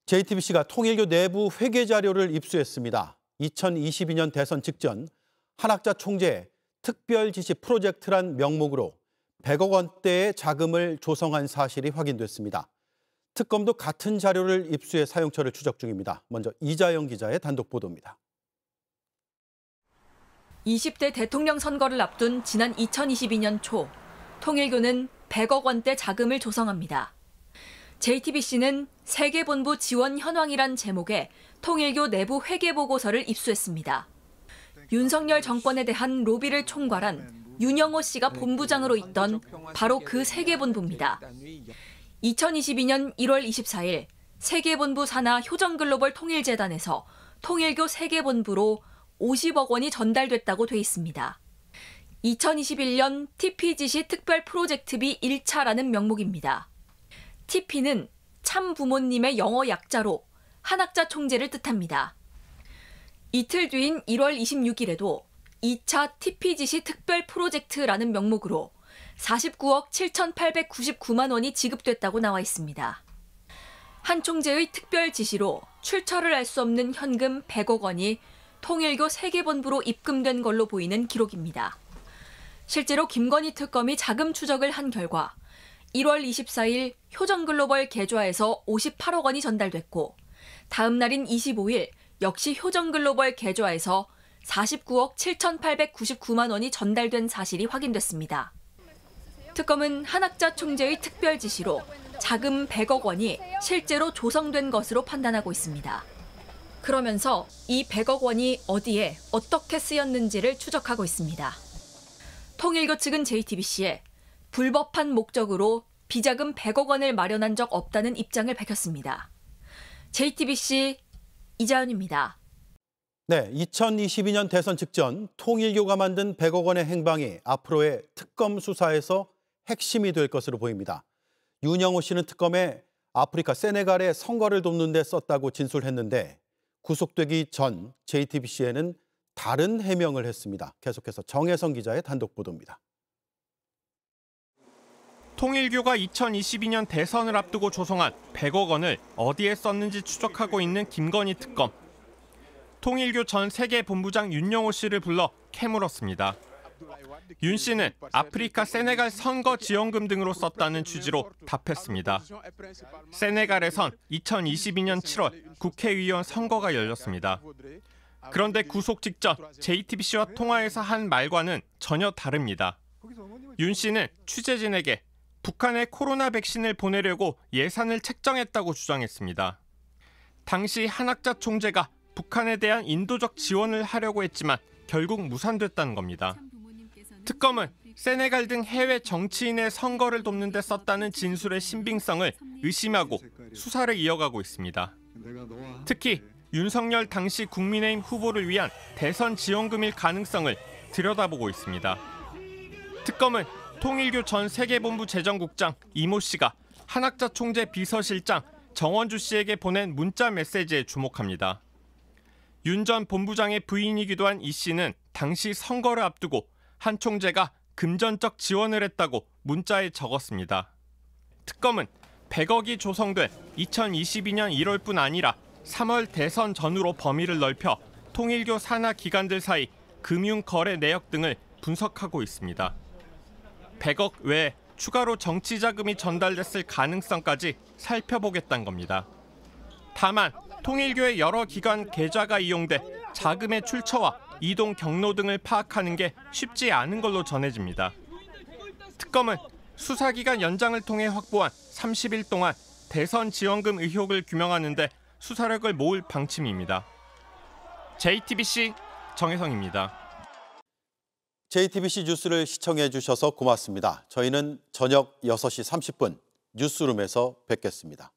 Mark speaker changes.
Speaker 1: JTBC가 통일교 내부 회계 자료를 입수했습니다. 2022년 대선 직전 한학자 총재 특별 지시 프로젝트란 명목으로 100억 원대의 자금을 조성한 사실이 확인됐습니다. 특검도 같은 자료를 입수해 사용처를 추적 중입니다. 먼저 이자영 기자의 단독 보도입니다.
Speaker 2: 20대 대통령 선거를 앞둔 지난 2022년 초, 통일교는 100억 원대 자금을 조성합니다. JTBC는 세계본부 지원 현황이란 제목의 통일교 내부 회계 보고서를 입수했습니다. 윤석열 정권에 대한 로비를 총괄한 윤영호 씨가 본부장으로 있던 바로 그 세계본부입니다. 2022년 1월 24일 세계본부 산하 효정글로벌 통일재단에서 통일교 세계본부로 50억 원이 전달됐다고 돼 있습니다. 2021년 TP지시 특별 프로젝트비 1차라는 명목입니다. TP는 참 부모님의 영어 약자로 한학자 총재를 뜻합니다. 이틀 뒤인 1월 26일에도 2차 TP지시 특별 프로젝트라는 명목으로 49억 7,899만 원이 지급됐다고 나와 있습니다. 한 총재의 특별 지시로 출처를 알 수 없는 현금 100억 원이 통일교 세계본부로 입금된 걸로 보이는 기록입니다. 실제로 김건희 특검이 자금 추적을 한 결과 1월 24일 효정글로벌 계좌에서 58억 원이 전달됐고 다음 날인 25일 역시 효정글로벌 계좌에서 49억 7,899만 원이 전달된 사실이 확인됐습니다. 특검은 한학자 총재의 특별 지시로 자금 100억 원이 실제로 조성된 것으로 판단하고 있습니다. 그러면서 이 100억 원이 어디에 어떻게 쓰였는지를 추적하고 있습니다. 통일교 측은 JTBC에 불법한 목적으로 비자금 100억 원을 마련한 적 없다는 입장을 밝혔습니다. JTBC 이자연입니다.
Speaker 1: 네, 2022년 대선 직전 통일교가 만든 100억 원의 행방이 앞으로의 특검 수사에서 핵심이 될 것으로 보입니다. 윤영호 씨는 특검에 아프리카 세네갈의 선거를 돕는 데 썼다고 진술했는데 구속되기 전 JTBC에는 다른 해명을 했습니다. 계속해서 정혜성 기자의 단독 보도입니다.
Speaker 3: 통일교가 2022년 대선을 앞두고 조성한 100억 원을 어디에 썼는지 추적하고 있는 김건희 특검. 통일교 전 세계본부장 윤영호 씨를 불러 캐물었습니다. 윤 씨는 아프리카 세네갈 선거 지원금 등으로 썼다는 취지로 답했습니다. 세네갈에선 2022년 7월 국회의원 선거가 열렸습니다. 그런데 구속 직전 JTBC와 통화에서 한 말과는 전혀 다릅니다. 윤 씨는 취재진에게 북한에 코로나 백신을 보내려고 예산을 책정했다고 주장했습니다. 당시 한학자 총재가 북한에 대한 인도적 지원을 하려고 했지만 결국 무산됐다는 겁니다. 특검은 세네갈 등 해외 정치인의 선거를 돕는 데 썼다는 진술의 신빙성을 의심하고 수사를 이어가고 있습니다. 특히 윤석열 당시 국민의힘 후보를 위한 대선 지원금일 가능성을 들여다보고 있습니다. 특검은 통일교 전 세계본부 재정국장 이모 씨가 한학자 총재 비서실장 정원주 씨에게 보낸 문자 메시지에 주목합니다. 윤 전 본부장의 부인이기도 한 이 씨는 당시 선거를 앞두고 한 총재가 금전적 지원을 했다고 문자에 적었습니다. 특검은 100억이 조성된 2022년 1월뿐 아니라 3월 대선 전후로 범위를 넓혀 통일교 산하 기관들 사이 금융 거래 내역 등을 분석하고 있습니다. 100억 외에 추가로 정치 자금이 전달됐을 가능성까지 살펴보겠다는 겁니다. 다만 통일교의 여러 기관 계좌가 이용돼 자금의 출처와 이동 경로 등을 파악하는 게 쉽지 않은 걸로 전해집니다. 특검은 수사기간 연장을 통해 확보한 30일 동안 대선 지원금 의혹을 규명하는 데 수사력을 모을 방침입니다. JTBC 정혜성입니다.
Speaker 1: JTBC 뉴스를 시청해 주셔서 고맙습니다. 저희는 저녁 6시 30분 뉴스룸에서 뵙겠습니다.